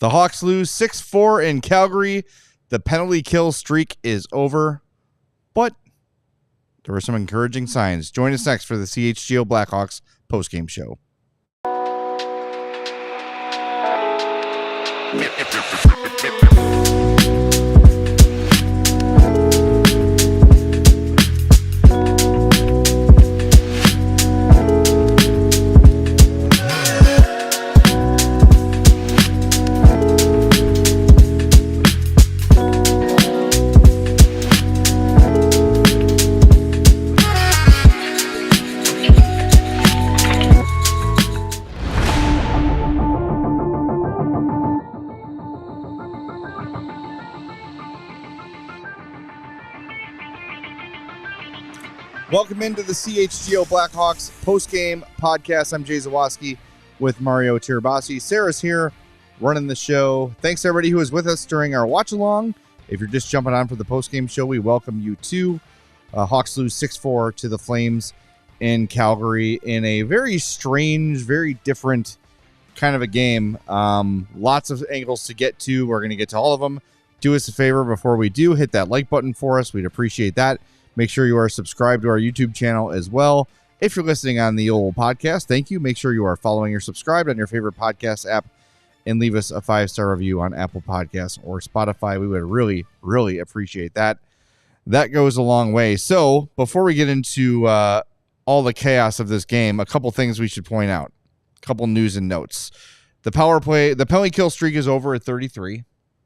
The Hawks lose 6-4 in Calgary. The penalty kill streak is over, but there were some encouraging signs. Join us next for the CHGO Blackhawks postgame show. Welcome into the CHGO Blackhawks postgame podcast. I'm Zawaski with Mario Tirabassi. Sarah's here running the show. Thanks to everybody who was with us during our watch along. If you're just jumping on for the postgame show, we welcome you too. Hawks lose 6-4 to the Flames in Calgary in a very strange, very different kind of a game. Lots of angles to get to. We're going to get to all of them. Do us a favor before we do. Hit that like button for us. We'd appreciate that. Make sure you are subscribed to our YouTube channel as well. If you're listening on the old podcast, thank you. Make sure you are following or subscribed on your favorite podcast app and leave us a 5-star review on Apple Podcasts or Spotify. We would really, really appreciate that. That goes a long way. So before we get into all the chaos of this game, a couple things we should point out. A couple news and notes. The penalty kill streak is over at 33.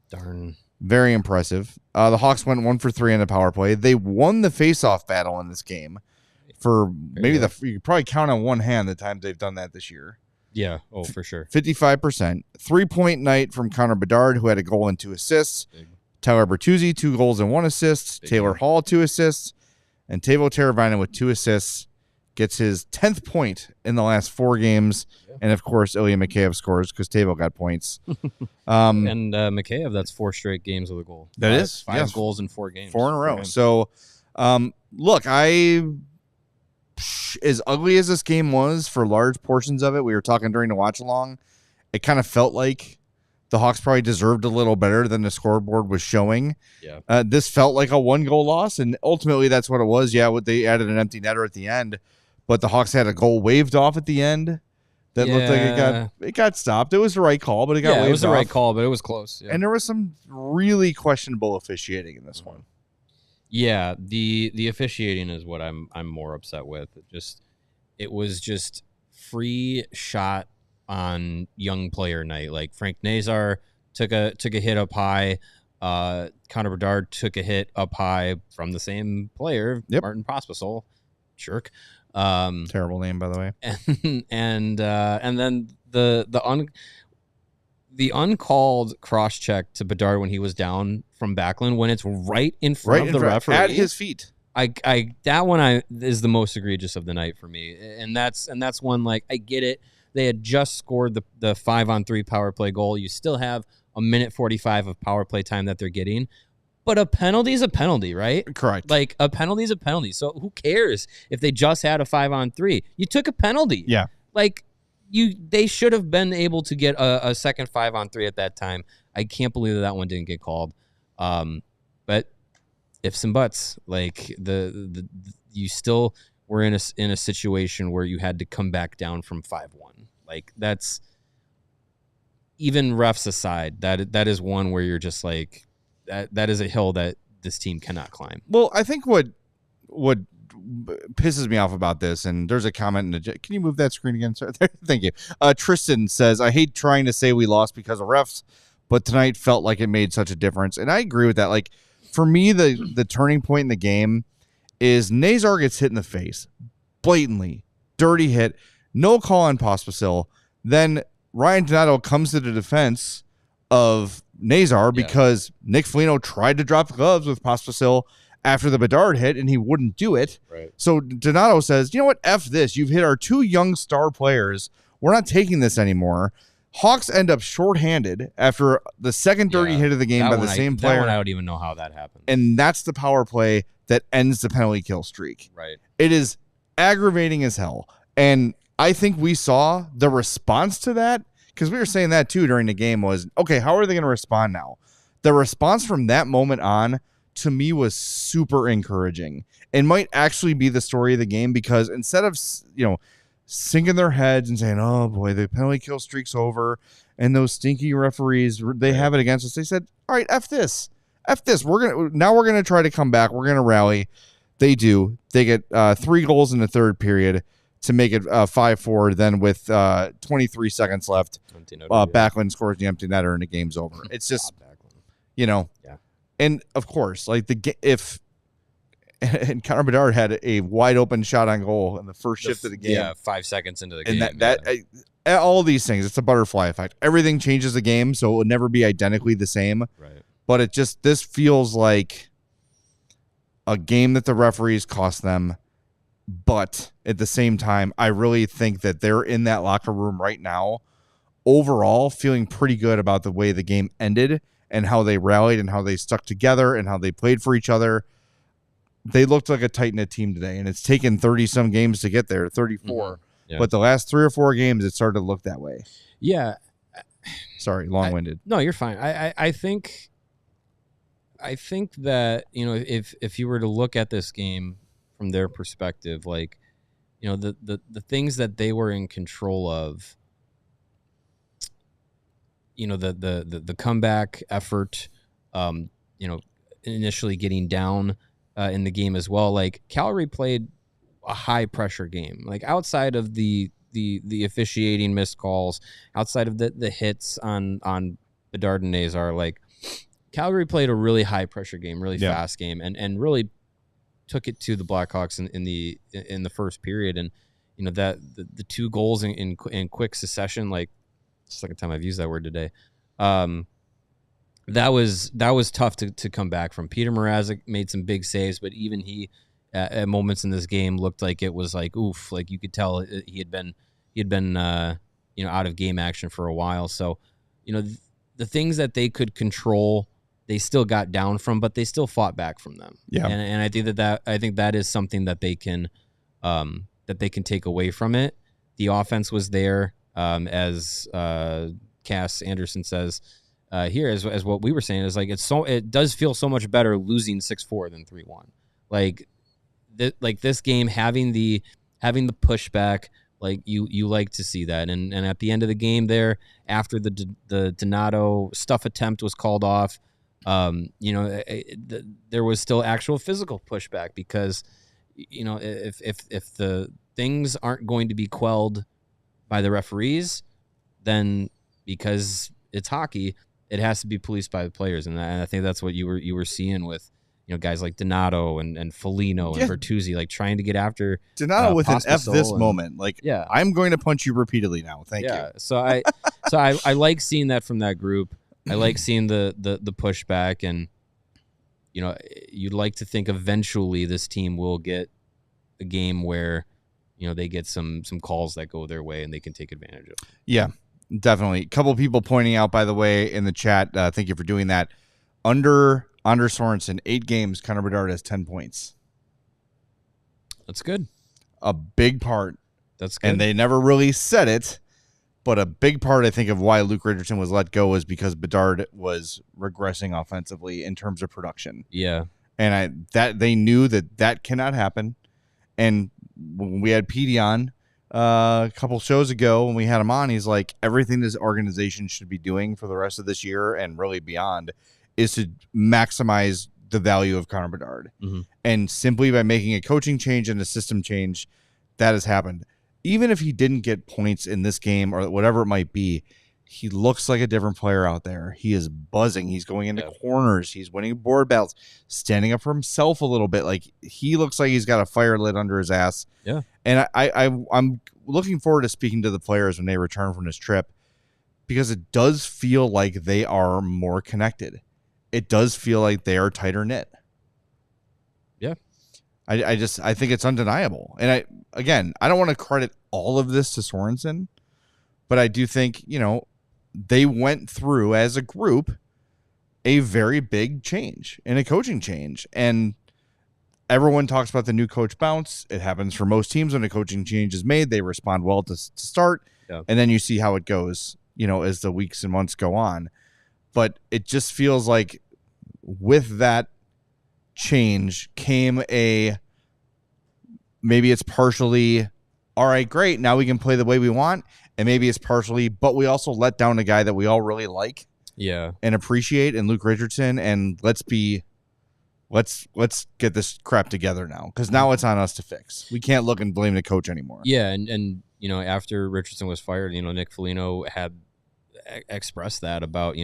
Darn. Very impressive. The Hawks went 1 for 3 on the power play. They won the face-off battle in this game for maybe you could probably count on one hand the times they've done that this year. Yeah, for sure. 55%. 3-point night from Connor Bedard, who had a goal and 2 assists. Big. Tyler Bertuzzi, 2 goals and 1 assist. Big. Taylor Hall, 2 assists. And Teuvo Teräväinen with 2 assists gets his 10th point in the last 4 games. Yeah. And, of course, Ilya Mikheyev scores because Teuvo got points. And Mikheyev, that's 4 straight games with a goal. That is 5 goals in 4 games. 4 in a row. So, look, as ugly as this game was for large portions of it, we were talking during the watch along, it kind of felt like the Hawks probably deserved a little better than the scoreboard was showing. Yeah. This felt like a 1-goal loss, and ultimately that's what it was. Yeah, they added an empty netter at the end, but the Hawks had a goal waved off at the end that looked like it got stopped. It was the right call, but it got waved off. It was the right call, but it was close. Yeah. And there was some really questionable officiating in this one. Yeah, the officiating is what I'm more upset with. It was just free shot on young player night. Like Frank Nazar took a hit up high. Connor Bedard took a hit up high from the same player, Martin Pospisil. Jerk. Terrible name, by the way. And then the uncalled cross check to Bedard when he was down from Backlund when it's right in front of the referee at his feet. That one is the most egregious of the night for me, and that's one, like, I get it. They had just scored the 5-on-3 power play goal. You still have a minute 45 of power play time that they're getting. But a penalty is a penalty, right? Correct. Like, a penalty is a penalty. So who cares if they just had a 5-on-3? You took a penalty. Yeah. Like, they should have been able to get a second 5-on-3 at that time. I can't believe that one didn't get called. But ifs and buts. Like, you still were in a situation where you had to come back down from 5-1. Like, that's, even refs aside, that is one where you're just like, that is a hill that this team cannot climb. Well, I think what pisses me off about this, and there's a comment in the... Can you move that screen again, sir? Thank you. Tristan says, I hate trying to say we lost because of refs, but tonight felt like it made such a difference. And I agree with that. Like, for me, the turning point in the game is Nazar gets hit in the face. Blatantly. Dirty hit. No call on Pospisil. Then Ryan Donato comes to the defense of Nazar because Nick Foligno tried to drop the gloves with Pospisil after the Bedard hit, and he wouldn't do it. Right. So Donato says, you know what? F this. You've hit our 2 young star players. We're not taking this anymore. Hawks end up shorthanded after the second dirty hit of the game by the same player. That one, I don't even know how that happened. And that's the power play that ends the penalty kill streak. Right. It is aggravating as hell. And I think we saw the response to that because we were saying that too during the game was, okay, how are they going to respond now? The response from that moment on to me was super encouraging and might actually be the story of the game, because instead of, sinking their heads and saying, oh boy, the penalty kill streak's over and those stinky referees, they have it against us. They said, all right, F this. We're going to try to come back. We're going to rally. They do. They get 3 goals in the third period to make it 5-4. Then with 23 seconds left, Backlund scores the empty netter and the game's over. It's just, Yeah. And of course, like and Connor Bedard had a wide open shot on goal in the first shift of the game. Yeah, 5 seconds into the game. And all these things, it's a butterfly effect. Everything changes the game, so it will never be identically the same. Right. But this feels like a game that the referees cost them. But at the same time, I really think that they're in that locker room right now, overall feeling pretty good about the way the game ended and how they rallied and how they stuck together and how they played for each other. They looked like a tight-knit team today, and it's taken 30-some games to get there, 34. Mm-hmm. Yeah. But the last 3 or 4 games, it started to look that way. Yeah. Sorry, long-winded. No, you're fine. I think that, if you were to look at this game from their perspective, like, the things that they were in control of, the comeback effort, initially getting down in the game as well. Like, Calgary played a high pressure game, like outside of the officiating missed calls, outside of the hits on Bedard and Nazar, like Calgary played a really high pressure game, really fast game, and really took it to the Blackhawks in the first period. And that the 2 goals in quick succession, like, second time I've used that word today. That was tough to come back from. Peter Mrazek made some big saves, but even he at moments in this game looked like it was like, oof, like you could tell he had been out of game action for a while. So, the things that they could control, they still got down from, but they still fought back from them. Yeah. And I think that is something that they can take away from it. The offense was there, as Cass Anderson says here, as what we were saying, is like, it does feel so much better losing 6-4 than 3-1. Like this game, having the pushback, like you like to see that. And at the end of the game there, after the Donato stuff attempt was called off, there was still actual physical pushback, because if the things aren't going to be quelled by the referees, then, because it's hockey, it has to be policed by the players. And I think that's what you were seeing with guys like Donato and Foligno and Bertuzzi, like trying to get after Donato with an F this moment. Like, yeah, I'm going to punch you repeatedly now. Thank you. So I like seeing that from that group. I like seeing the pushback, and you'd like to think eventually this team will get a game where they get some calls that go their way and they can take advantage of. Yeah, definitely. A couple people pointing out, by the way, in the chat, thank you for doing that. Under Anders Sorensen, 8 games, Connor Bedard has 10 points. That's good. A big part. That's good. And they never really said it, but a big part, I think, of why Luke Richardson was let go was because Bedard was regressing offensively in terms of production. Yeah. And they knew that cannot happen. And when we had Petey on a couple shows ago, when we had him on, he's like, everything this organization should be doing for the rest of this year and really beyond is to maximize the value of Connor Bedard. Mm-hmm. And simply by making a coaching change and a system change, that has happened. Even if he didn't get points in this game or whatever it might be, he looks like a different player out there. He is buzzing. He's going into corners. He's winning board battles, standing up for himself a little bit. Like, he looks like he's got a fire lit under his ass. Yeah. And I'm looking forward to speaking to the players when they return from this trip, because it does feel like they are more connected. It does feel like they are tighter knit. Yeah. I think it's undeniable. And I don't want to credit all of this to Sorensen, but I do think, they went through as a group a very big change and a coaching change. And everyone talks about the new coach bounce. It happens for most teams when a coaching change is made. They respond well to start, and then you see how it goes as the weeks and months go on. But it just feels like with that change came maybe it's partially, all right, great, now we can play the way we want. And maybe it's partially, but we also let down a guy that we all really like and appreciate in Luke Richardson. And let's get this crap together now, because now it's on us to fix. We can't look and blame the coach anymore. Yeah, and after Richardson was fired, Nick Foligno had expressed that about,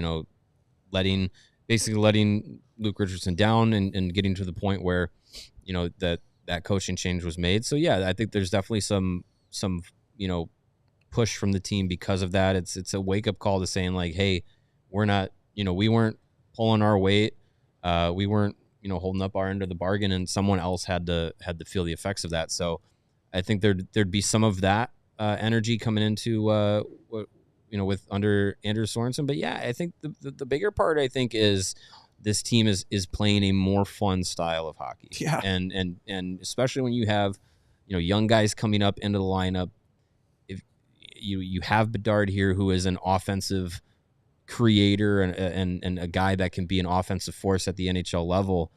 letting Luke Richardson down and getting to the point where, that coaching change was made. So yeah, I think there's definitely some push from the team because of that. It's a wake up call to saying like, hey, we're not, we weren't pulling our weight. We weren't, holding up our end of the bargain, and someone else had to feel the effects of that. So I think there'd be some of that energy coming into with under Andrew Sorensen. But yeah, I think the bigger part, I think, is this team is playing a more fun style of hockey. Yeah. And especially when you have, young guys coming up into the lineup. If you have Bedard here, who is an offensive creator and a guy that can be an offensive force at the NHL level.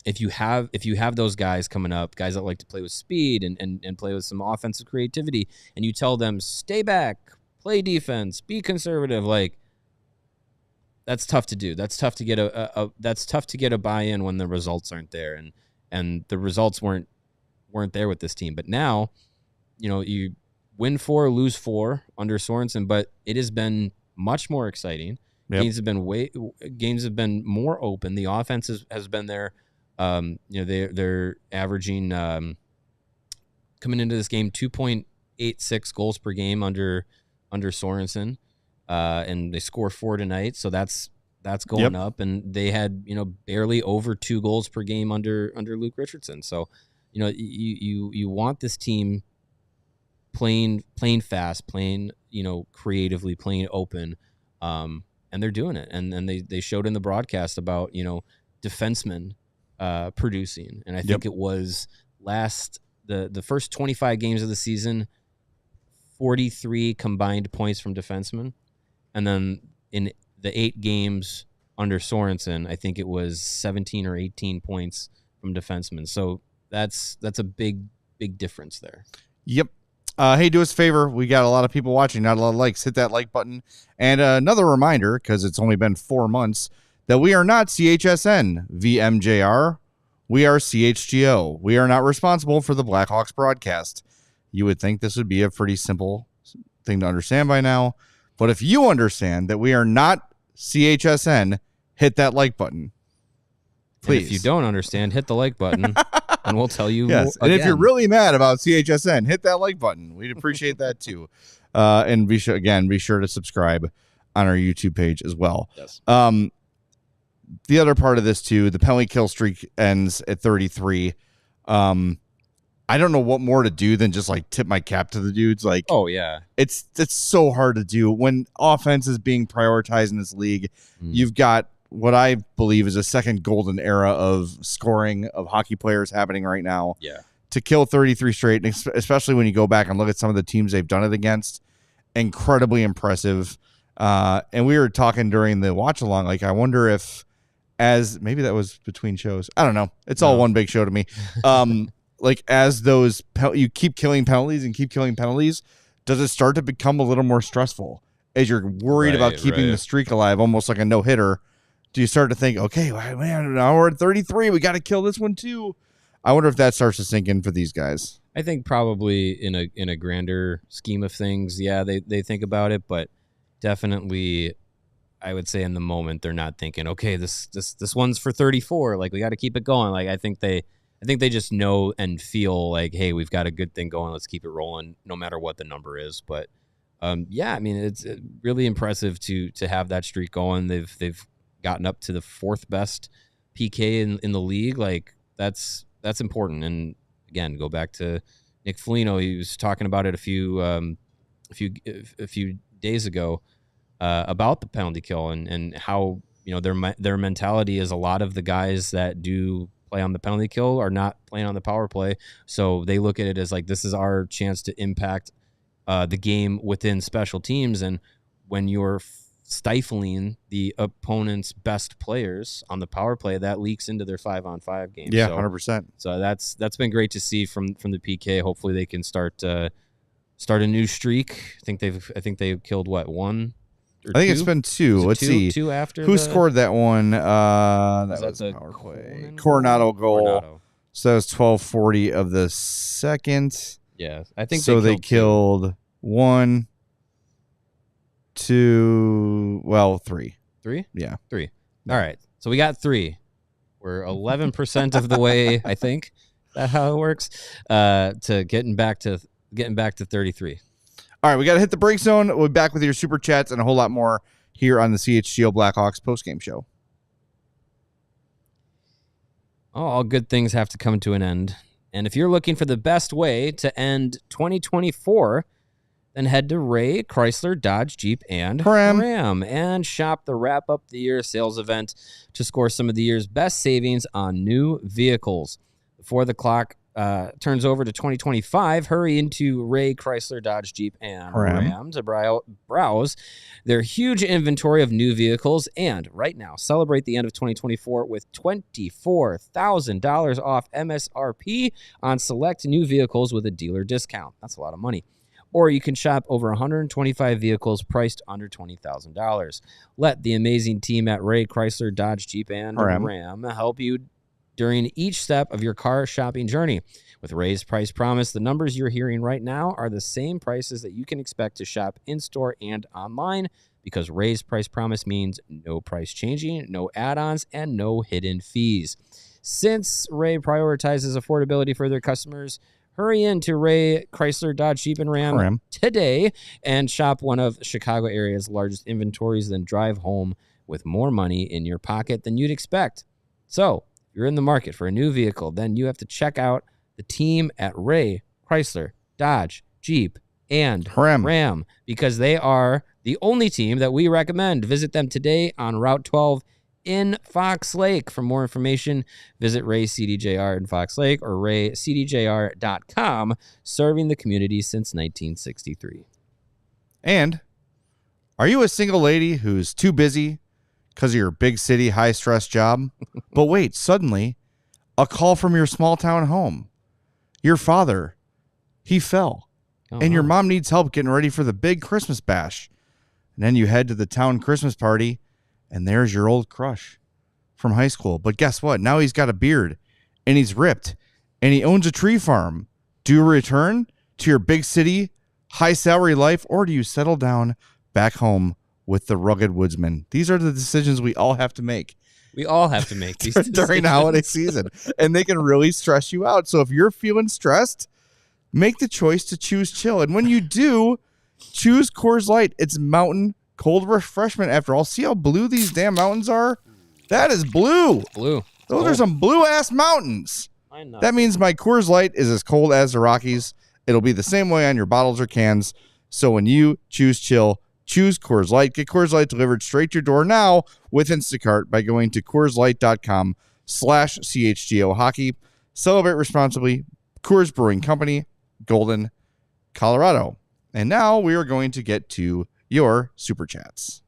If you have those guys coming up, guys that like to play with speed and play with some offensive creativity, and you tell them, stay back, play defense, be conservative, like, that's tough to do. That's tough to get a buy-in when the results aren't there, and the results weren't there with this team. But now, you win 4, lose 4 under Sorensen, but it has been much more exciting. Yep. Games have been more open. The offense has been there. They're averaging coming into this game 2.86 goals per game under Sorensen, and they score 4 tonight, so that's going up. And they had barely over 2 goals per game under Luke Richardson. So you want this team playing fast, playing creatively, playing open, and they're doing it. And they showed in the broadcast about defensemen producing, and I think it was the first 25 games of the season, 43 combined points from defensemen, and then in the 8 games under Sorensen, I think it was 17 or 18 points from defensemen. So that's a big difference there. Yep. Hey, do us a favor. We got a lot of people watching, not a lot of likes. Hit that like button. And another reminder, because it's only been 4 months, that we are not CHSN VMJR. We are CHGO. We are not responsible for the Blackhawks broadcast. You would think this would be a pretty simple thing to understand by now. But if you understand that we are not CHSN, hit that like button. Please. And if you don't understand, hit the like button, and we'll tell you. Yes. And if you're really mad about CHSN, hit that like button. We'd appreciate that too. And be sure to subscribe on our YouTube page as well. Yes. The other part of this too, the penalty kill streak ends at 33. I don't know what more to do than just like tip my cap to the dudes. Like, oh yeah, it's so hard to do when offense is being prioritized in this league. You've got what I believe is a second golden era of scoring of hockey players happening right now. Yeah, to kill 33 straight, especially when you go back and look at some of the teams they've done it against, incredibly impressive. And we were talking during the watch along, like, I wonder if, as maybe that was between shows, I don't know. It's all one big show to me. Like, as those you keep killing penalties, does it start to become a little more stressful as you're worried about keeping the streak alive, almost like a no hitter? Do you start to think, okay, man, now we're at 33, we got to kill this one too? I wonder if that starts to sink in for these guys. I think probably in a grander scheme of things, yeah, they think about it, but definitely, I would say in the moment they're not thinking, okay, this one's for 34, like we got to keep it going. Like I think they just know and feel like, hey, we've got a good thing going, let's keep it rolling, no matter what the number is. But yeah, I mean, it's really impressive to have that streak going. They've gotten up to the 4th best PK in the league. Like that's important. And again, go back to Nick Foligno. He was talking about it a few days ago about the penalty kill and how their mentality is a lot of the guys that do play on the penalty kill are not playing on the power play. So they look at it as like, this is our chance to impact the game within special temes. And when you're stifling the opponent's best players on the power play, that leaks into their 5-on-5 game. Yeah, 100%. So that's been great to see from the PK. Hopefully they can start a new streak. I think they've killed one. I think it's been two. Let's see. Two after who scored that one. That was a power play. Coronado goal. Coronado. So that was 12:40 of the second. Yeah, I think so. They killed 1, 2. Well, 3. 3. Yeah, 3. All right. So we got 3. We're 11% of the way. I think that's how it works. To getting back to 33. All right, we got to hit the break zone. We'll be back with your super chats and a whole lot more here on the CHGO Blackhawks postgame show. Oh, all good things have to come to an end. And if you're looking for the best way to end 2024, then head to Ray, Chrysler, Dodge, Jeep, and Ram and shop the Wrap Up the Year sales event to score some of the year's best savings on new vehicles. Before the clock turns over to 2025, hurry into Ray, Chrysler, Dodge, Jeep, and Ram to browse their huge inventory of new vehicles. And right now, celebrate the end of 2024 with $24,000 off MSRP on select new vehicles with a dealer discount. That's a lot of money. Or you can shop over 125 vehicles priced under $20,000. Let the amazing team at Ray, Chrysler, Dodge, Jeep, and Ram help you during each step of your car shopping journey. With Ray's Price Promise, the numbers you're hearing right now are the same prices that you can expect to shop in-store and online, because Ray's Price Promise means no price changing, no add-ons, and no hidden fees. Since Ray prioritizes affordability for their customers, hurry into Ray, Chrysler, Dodge, Jeep, and Ram today and shop one of Chicago area's largest inventories, then drive home with more money in your pocket than you'd expect. So, if you're in the market for a new vehicle, then you have to check out the team at Ray, Chrysler, Dodge, Jeep, and Ram, because they are the only team that we recommend. Visit them today on Route 12 in Fox Lake. For more information, visit Ray CDJR in Fox Lake or raycdjr.com, serving the community since 1963. And are you a single lady who's too busy because of your big city, high-stress job? But wait, suddenly, a call from your small-town home. Your father, he fell, and your mom needs help getting ready for the big Christmas bash. And then you head to the town Christmas party, and there's your old crush from high school. But guess what? Now he's got a beard, and he's ripped, and he owns a tree farm. Do you return to your big city, high-salary life, or do you settle down back home with the rugged woodsman? These are the decisions we all have to make. We all have to make these during the holiday season, and they can really stress you out. So if you're feeling stressed, make the choice to choose chill. And when you do, choose Coors Light. It's mountain cold refreshment after all. See how blue these damn mountains are? That is blue. Blue. Those are some blue-ass mountains. I know. That means my Coors Light is as cold as the Rockies. It'll be the same way on your bottles or cans. So when you choose chill, choose Coors Light. Get Coors Light delivered straight to your door now with Instacart by going to CoorsLight.com/CHGO Hockey. Celebrate responsibly. Coors Brewing Company, Golden, Colorado. And now we are going to get to your super chats.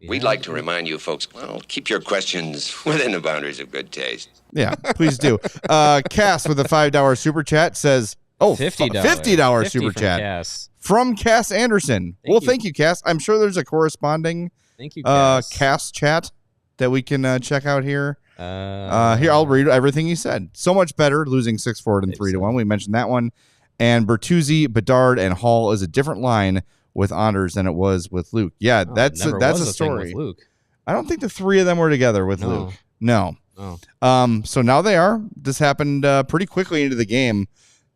We'd like to remind you folks, well, keep your questions within the boundaries of good taste. Yeah, please do. Cass with a $5 super chat says, $50 super chat. Cass. From Cass Anderson. Thank you, Cass. I'm sure there's a corresponding Cass chat that we can check out here. Here, I'll read everything he said. So much better losing 6-4 than 3-1. We mentioned that one. And Bertuzzi, Bedard, and Hall is a different line with Anders than it was with Luke. Yeah, that's a story. With Luke. I don't think the three of them were together with Luke. No. So now they are. This happened pretty quickly into the game.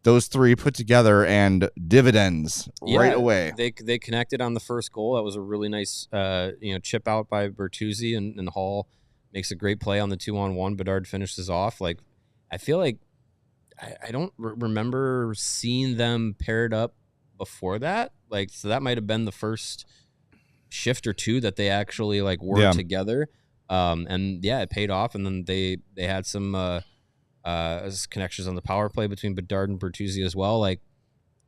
Those three put together and dividends right away. They connected on the first goal. That was a really nice chip out by Bertuzzi, and Hall makes a great play on the 2-on-1. Bedard finishes off. Like, I feel like I don't remember seeing them paired up before that. Like, so that might have been the first shift or two that they actually worked together. It paid off. And then they had some connections on the power play between Bedard and Bertuzzi as well. Like,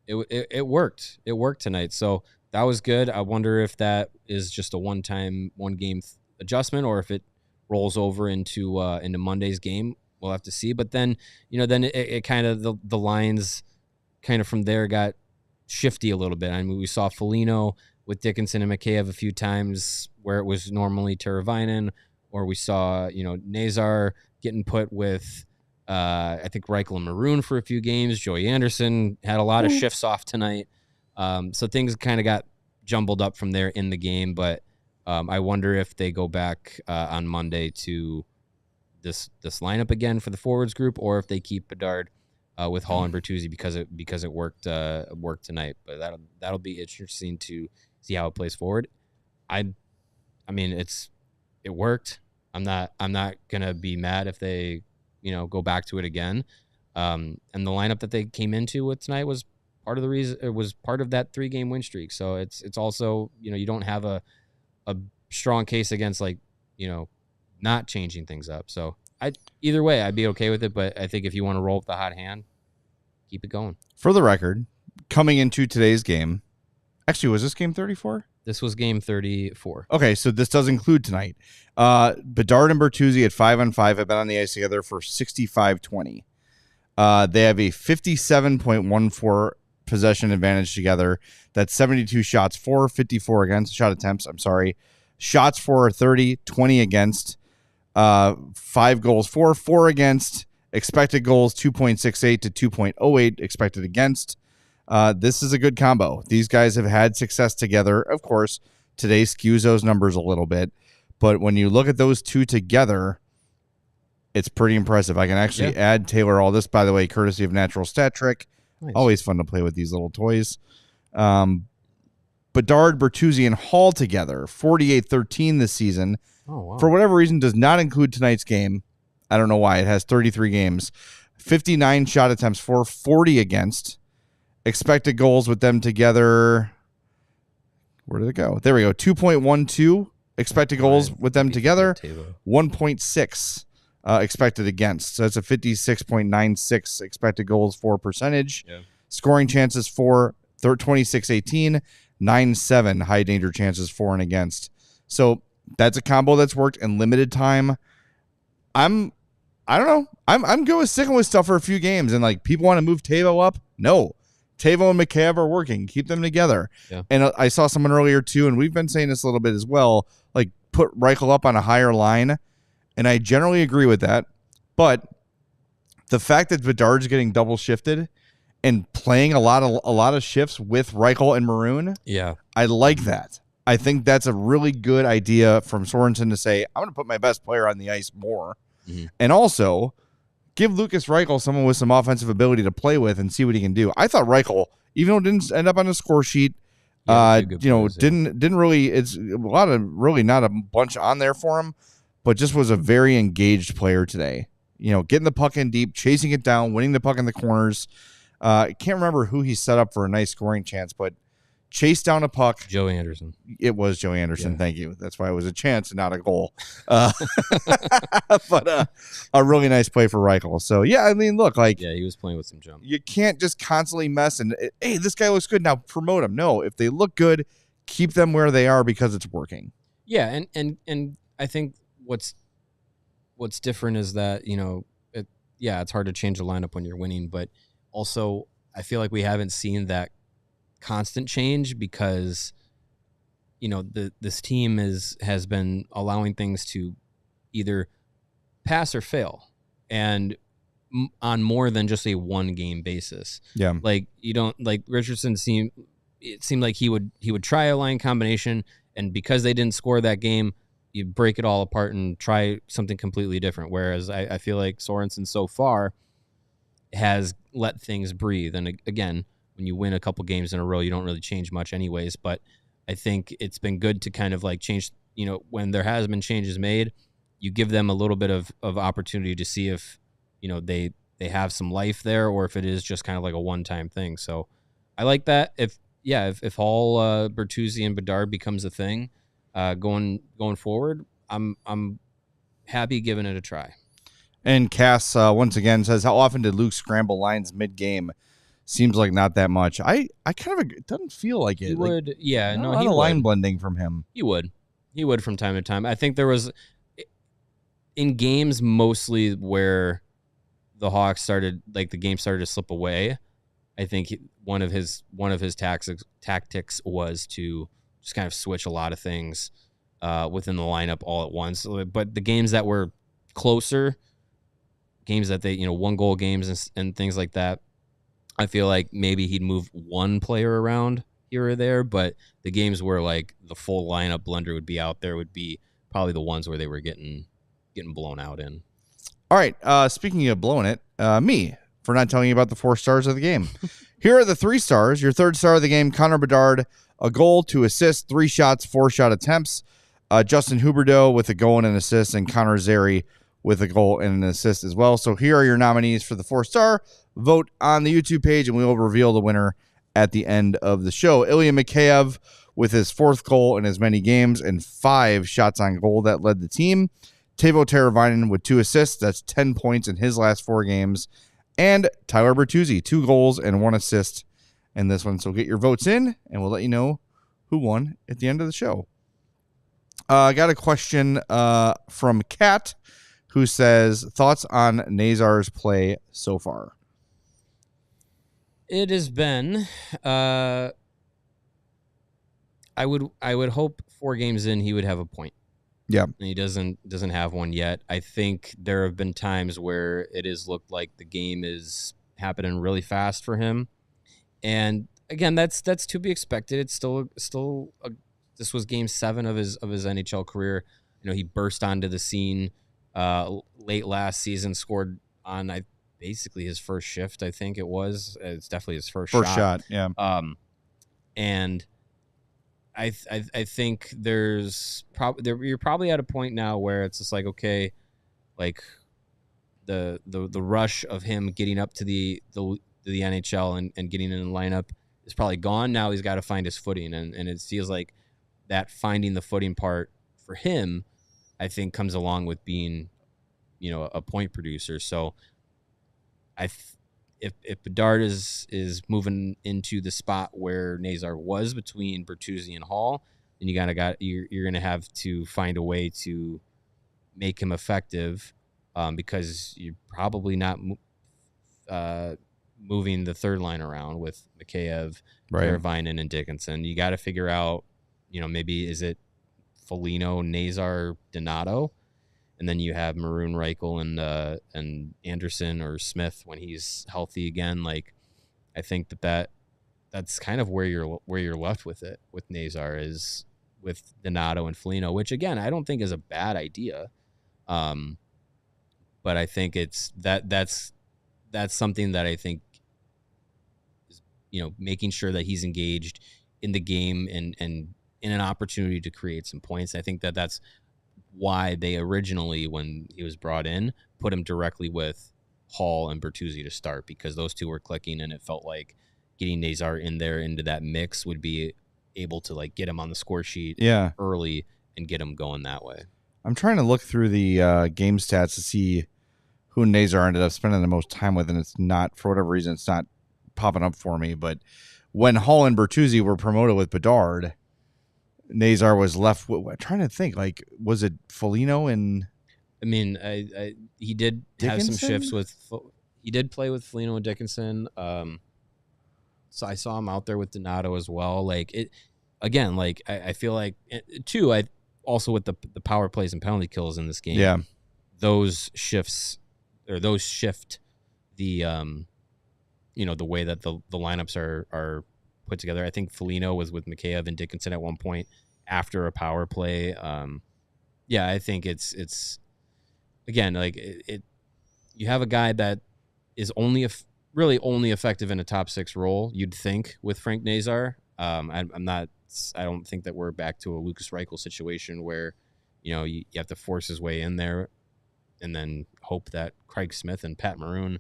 it worked. It worked tonight. So that was good. I wonder if that is just a one game adjustment, or if it rolls over into Monday's game. We'll have to see. But then, then it kind of the lines kind of from there got shifty a little bit. I mean, we saw Foligno with Dickinson and Mikheyev a few times where it was normally Teräväinen, or we saw, Nazar getting put with, I think, Reichel and Maroon for a few games. Joey Anderson had a lot of shifts off tonight. So things kind of got jumbled up from there in the game. But I wonder if they go back on Monday to this lineup again for the forwards group, or if they keep Bedard with Hall and Bertuzzi because it worked tonight. But that'll be interesting to see how it plays forward. I mean, it worked. I'm not gonna be mad if they go back to it again. And the lineup that they came into with tonight was part of the reason. It was part of that 3-game win streak. So it's also you don't have a strong case against not changing things up. So either way, I'd be okay with it. But I think if you want to roll with the hot hand, keep it going. For the record, coming into today's game, actually, was this game 34? This was game 34. Okay, so this does include tonight. Bedard and Bertuzzi at 5-on-5 have been on the ice together for 65-20. They have a 57.14 possession advantage together. That's 72 shots for, 54 against. Shot attempts, I'm sorry. Shots for 30, 20 against. 5 goals for, 4 against. Expected goals 2.68 to 2.08 expected against. This is a good combo. These guys have had success together. Of course, today skews those numbers a little bit. But when you look at those two together, it's pretty impressive. I can actually add Taylor all this, by the way, courtesy of Natural Stat Trick. Nice. Always fun to play with these little toys. Bedard, Bertuzzi, and Hall together, 48-13 this season. Oh, wow. For whatever reason, does not include tonight's game. I don't know why. It has 33 games. 59 shot attempts for, 40 against. Expected goals with them together. Where did it go? There we go. 2.12 expected goals with them together. 1.6 expected against. So that's a 56.96 expected goals for percentage. Yeah. Scoring chances for 26-18. 9-7 high danger chances for and against. So that's a combo that's worked in limited time. I don't know. I'm good with sticking with stuff for a few games. And people want to move Teuvo up. No. Teuvo and Mikheyev are working. Keep them together. Yeah. And I saw someone earlier too, and we've been saying this a little bit as well, put Reichel up on a higher line. And I generally agree with that. But the fact that Bedard's getting double shifted and playing a lot of shifts with Reichel and Maroon, I like that. I think that's a really good idea from Sorensen to say, I'm going to put my best player on the ice more. Mm-hmm. And also give Lucas Reichel someone with some offensive ability to play with and see what he can do. I thought Reichel, even though it didn't end up on the score sheet, didn't really, it's a lot of really not a bunch on there for him, but just was a very engaged player today. Getting the puck in deep, chasing it down, winning the puck in the corners. I can't remember who he set up for a nice scoring chance, but chased down a puck. Joey Anderson. It was Joey Anderson. Yeah. Thank you. That's why it was a chance and not a goal. But a really nice play for Reichel. So, yeah, I mean, look, he was playing with some jump. You can't just constantly mess and, hey, this guy looks good. Now promote him. No, if they look good, keep them where they are because it's working. Yeah, and I think what's different is that, it's hard to change the lineup when you're winning, but also I feel like we haven't seen that constant change because this team has been allowing things to either pass or fail, and on more than just a 1-game basis. Yeah, Richardson seemed like he would try a line combination, and because they didn't score that game, you break it all apart and try something completely different. Whereas I feel like Sorensen so far has let things breathe, and again, when you win a couple games in a row, you don't really change much anyways. But I think it's been good to kind of change, when there has been changes made, you give them a little bit of opportunity to see if, they have some life there, or if it is just kind of like a one-time thing. So I like that. If Hall, Bertuzzi, and Bedard becomes a thing going forward, I'm happy giving it a try. And Cass once again says, how often did Luke scramble lines mid-game? seems like not that much. I kind of it doesn't feel like it. He would, yeah, no, a lot he of would. line blending from him. He would from time to time. I think there was in games mostly where the Hawks started, like the game started to slip away. I think one of his tactics was to just kind of switch a lot of things within the lineup all at once. But the games that were closer, games that they, one goal games and things like that, I feel like maybe he'd move one player around here or there. But the games where like the full lineup blender would be out there would be probably the ones where they were getting blown out in. All right. Speaking of blowing it, me for not telling you about the 4 stars of the game. Here are the 3 stars. Your third star of the game, Connor Bedard, a goal, 2 assists, 3 shots, 4 shot attempts. Justin Huberdeau with a goal and an assist, and Connor Zary with a goal and an assist as well. So here are your nominees for the 4-star. Vote on the YouTube page, and we will reveal the winner at the end of the show. Ilya Mikheyev with his 4th goal in as many games and 5 shots on goal that led the team. Teuvo Teräväinen with 2 assists. That's 10 points in his last 4 games. And Tyler Bertuzzi, 2 goals and 1 assist in this one. So get your votes in, and we'll let you know who won at the end of the show. I got a question from Kat, who says, thoughts on Nazar's play so far? It has been, I would hope 4 games in he would have a point. Yeah. And he doesn't have one yet. I think there have been times where it has looked like the game is happening really fast for him. And again, that's to be expected. It's still this was game 7 of his NHL career. He burst onto the scene late last season, scored on basically his first shift. I think it was. It's definitely his first shot. Yeah. And I think you're probably at a point now where it's just like, okay, like the rush of him getting up to the NHL and getting in the lineup is probably gone. Now he's got to find his footing, and it feels like that finding the footing part for him, I think, comes along with being, a point producer. So if Bedard is moving into the spot where Nazar was between Bertuzzi and Hall, then you're gonna have to find a way to make him effective, because you're probably not moving the third line around with Mikheyev, Teräväinen, and Dickinson. You got to figure out, maybe is it Foligno, Nazar, Donato, and then you have Maroon, Reichel, and Anderson or Smith when he's healthy again. Like, I think that's kind of where you're left with it with Nazar, is with Donato and Foligno, which again I don't think is a bad idea, but I think it's that's something that I think is, making sure that he's engaged in the game and in an opportunity to create some points. I think that's why they originally, when he was brought in, put him directly with Hall and Bertuzzi to start, because those two were clicking, and it felt like getting Nazar in there into that mix would be able to like get him on the score sheet early and get him going that way. I'm trying to look through the game stats to see who Nazar ended up spending the most time with, and it's not, for whatever reason, it's not popping up for me. But when Hall and Bertuzzi were promoted with Bedard, Nazar was left with, I'm trying to think, like, was it Foligno and... I mean, he did Dickinson? have some shifts with... He did play with Foligno and Dickinson. So I saw him out there with Donato as well. Like, it again, like, I feel like, too, also with the power plays and penalty kills in this game, those shifts, or those shift the, the way that the lineups are put together. I think Foligno was with Mikheyev and Dickinson at one point after a power play. I think it's again, like you have a guy that is really only effective in a top 6 role, you'd think, with Frank Nazar. I don't think that we're back to a Lucas Reichel situation where, you have to force his way in there and then hope that Craig Smith and Pat Maroon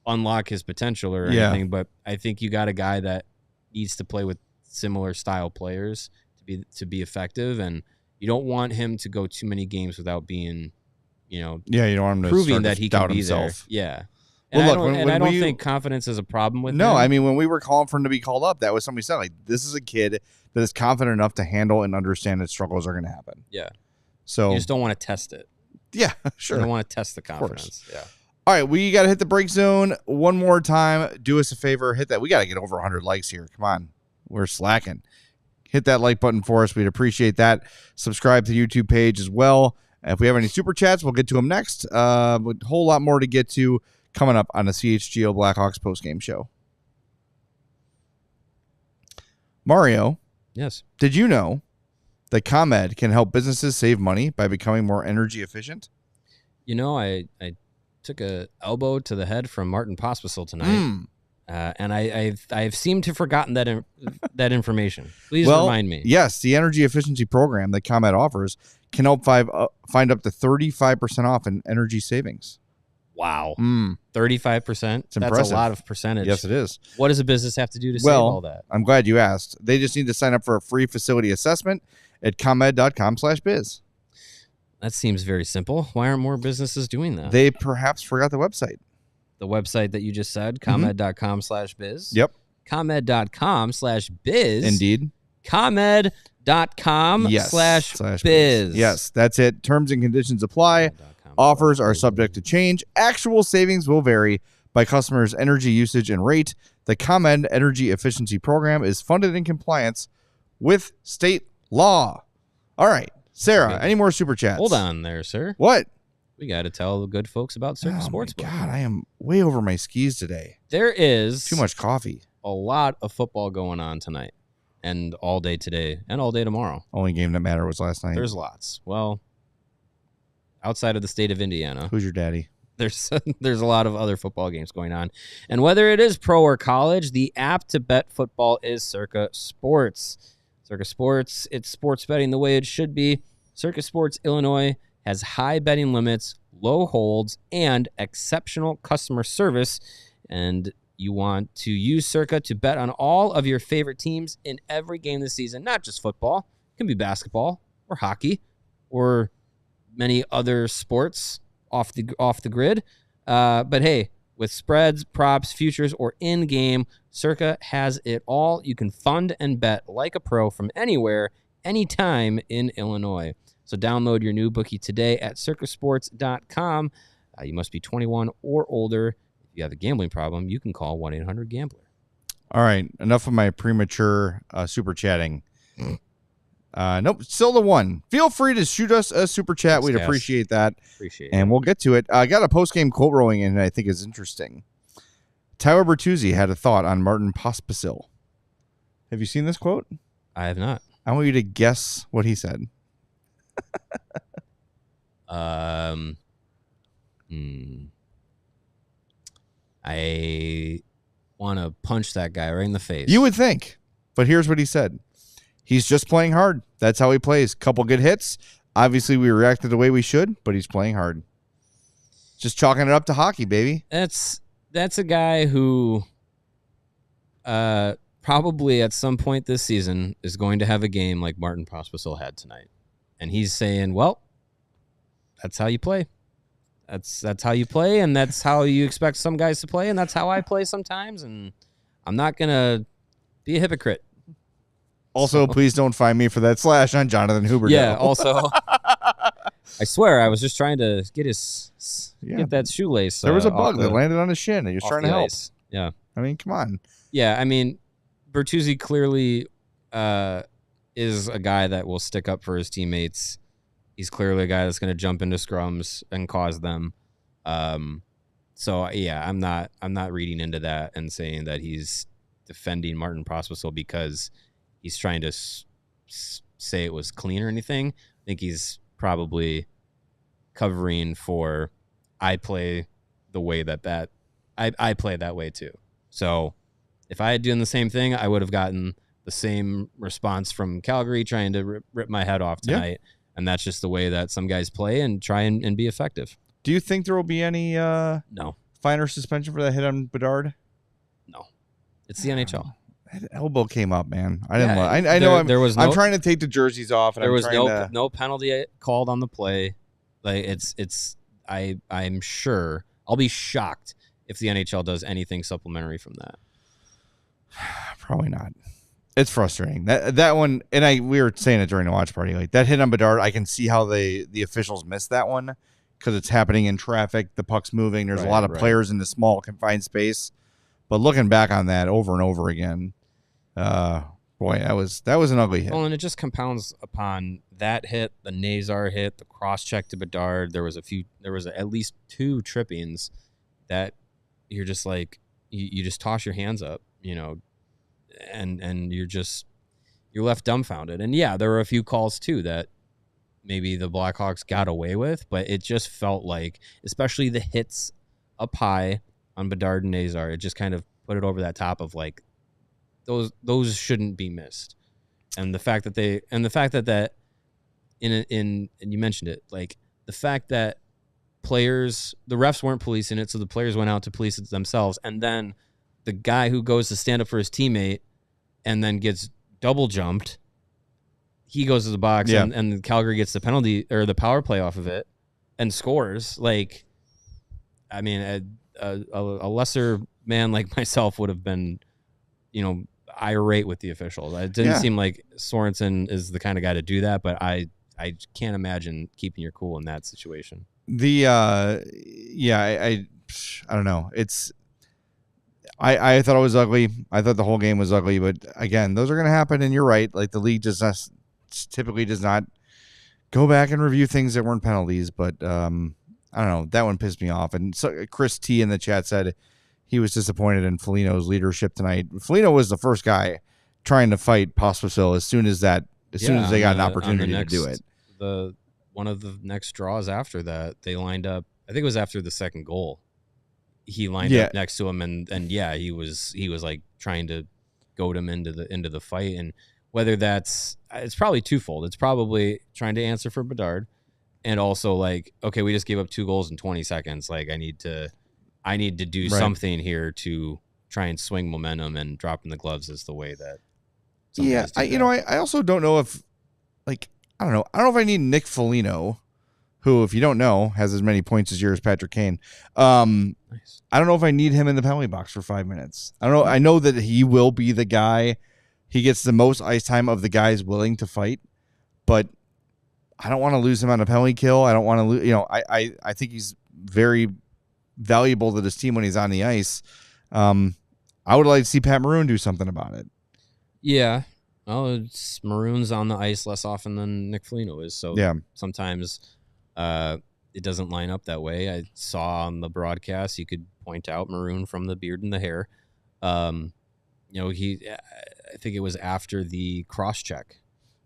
unlock his potential or anything. But I think you got a guy that needs to play with similar style players to be effective, and you don't want him to go too many games without being, you don't want him to proving that he can be himself. there. Yeah. And Well, look, I don't think confidence is a problem with him. I mean, when we were calling for him to be called up, that was somebody said, like, this is a kid that is confident enough to handle and understand that struggles are going to happen. Yeah. So you just don't want to test it. Yeah, sure. You don't want to test the confidence. Yeah. All right, we got to hit the break zone one more time. Do us a favor, hit that. We got to get over 100 likes here. Come on. We're slacking. Hit that like button for us. We'd appreciate that. Subscribe to the YouTube page as well. And if we have any super chats, we'll get to them next. A whole lot more to get to coming up on the CHGO Blackhawks postgame show. Mario. Yes. Did you know that ComEd can help businesses save money by becoming more energy efficient? You know, I took a elbow to the head from Martin Pospisil tonight. And I've seemed to have forgotten that information. Please remind me. Yes, the energy efficiency program that ComEd offers can help find up to 35% off in energy savings. Wow. 35%? That's a lot of percentage. Yes, it is. What does a business have to do to save all that? I'm glad you asked. They just need to sign up for a free facility assessment at comed.com/biz. That seems very simple. Why aren't more businesses doing that? They perhaps forgot the website. The website that you just said, comed.com/biz. Yep. Comed.com/biz. Indeed. Comed.com/biz. Yes, that's it. Terms and conditions apply. Offers are subject to change. Actual savings will vary by customers' energy usage and rate. The ComEd Energy Efficiency Program is funded in compliance with state law. All right, Sarah, any more super chats? Hold on there, sir. What? We got to tell the good folks about Circus Sportsbook. God, I am way over my skis today. There is too much coffee. A lot of football going on tonight and all day today and all day tomorrow. Only game that mattered was last night. There's lots. Well, outside of the state of Indiana. Who's your daddy? There's a lot of other football games going on. And whether it is pro or college, the app to bet football is Circa Sports. Circa Sports, it's sports betting the way it should be. Circa Sports Illinois has high betting limits, low holds, and exceptional customer service. And you want to use Circa to bet on all of your favorite teams in every game this season, not just football. It can be basketball or hockey or many other sports off the grid. But hey, with spreads, props, futures, or in-game, Circa has it all. You can fund and bet like a pro from anywhere, anytime in Illinois. So download your new bookie today at circasports.com. You must be 21 or older. If you have a gambling problem, you can call 1-800-GAMBLER. All right, enough of my premature super chatting. Nope, still the one. Feel free to shoot us a super chat. Thanks, We'd appreciate that. And we'll get to it. I got a post-game quote rolling in that I think is interesting. Tyler Bertuzzi had a thought on Martin Pospisil. Have you seen this quote? I have not. I want you to guess what he said. I want to punch that guy right in the face. You would think, but here's what he said. He's just playing hard. That's how he plays. Couple good hits. Obviously, we reacted the way we should, but he's playing hard. Just chalking it up to hockey, baby. That's a guy who probably at some point this season is going to have a game like Martin Pospisil had tonight. And he's saying, well, that's how you play. That's how you play, and that's how you expect some guys to play, and that's how I play sometimes, and I'm not going to be a hypocrite. Also, please don't find me for that slash on Jonathan Huberdeau. Yeah, also, I swear, I was just trying to get get that shoelace. There was a bug that landed on his shin, and he was trying to help. Ice. Yeah. I mean, come on. Yeah, I mean, Bertuzzi clearly is a guy that will stick up for his teammates. He's clearly a guy that's going to jump into scrums and cause them. So yeah, I'm not reading into that and saying that he's defending Martin Pospisil because he's trying to say it was clean or anything. I think he's probably covering for I play the way that I play that way too. So if I had done the same thing, I would have gotten the same response from Calgary trying to rip my head off tonight. Yeah. And that's just the way that some guys play and try and be effective. Do you think there will be any no finer suspension for that hit on Bedard? No. It's the NHL. That elbow came up, man. I didn't. I know. I'm trying to take the jerseys off. And there was no penalty called on the play. Like I'm sure. I'll be shocked if the NHL does anything supplementary from that. Probably not. It's frustrating. That one, and we were saying it during the watch party, like that hit on Bedard, I can see how the officials missed that one because it's happening in traffic, the puck's moving, there's a lot of players in the small confined space. But looking back on that over and over again, boy, that was an ugly hit. Well, and it just compounds upon that hit, the Nazar hit, the cross check to Bedard. There was at least 2 trippings that you're just like, you just toss your hands up, and you're left dumbfounded. And yeah, there were a few calls too that maybe the Blackhawks got away with, but it just felt like, especially the hits up high on Bedard and Nazar, it just kind of put it over that top of like, those shouldn't be missed. And the fact that that and you mentioned it, like the fact that the refs weren't policing it, so the players went out to police it themselves, and then the guy who goes to stand up for his teammate and then gets double jumped, he goes to the box, and Calgary gets the penalty or the power play off of it and scores. Like, I mean, a lesser man like myself would have been, irate with the officials. It didn't seem like Sorensen is the kind of guy to do that, but I can't imagine keeping your cool in that situation. I don't know. I thought it was ugly. I thought the whole game was ugly, but again, those are going to happen, and you're right. Like, the league typically does not go back and review things that weren't penalties, but I don't know. That one pissed me off. And so Chris T in the chat said he was disappointed in Foligno's leadership tonight. Foligno was the first guy trying to fight Pospisil as soon as they got an opportunity to do it. One of the next draws after that, they lined up. I think it was after the second goal. He lined up next to him, and he was like trying to goad him into the fight. And whether it's probably twofold. It's probably trying to answer for Bedard, and also like, okay, we just gave up 2 goals in 20 seconds. Like, I need to do something here to try and swing momentum, and dropping the gloves is the way that. I also don't know if, like, I don't know if I need Nick Foligno, who, if you don't know, has as many points as yours, Patrick Kane. Nice. I don't know if I need him in the penalty box for 5 minutes. I don't know. I know that he will be the guy. He gets the most ice time of the guys willing to fight, but I don't want to lose him on a penalty kill. I don't want to lose. I think he's very valuable to this team when he's on the ice. I would like to see Pat Maroon do something about it. Yeah. Well, Maroon's on the ice less often than Nick Foligno is, so sometimes it doesn't line up that way. I saw on the broadcast, you could point out Maroon from the beard and the hair. I think it was after the cross check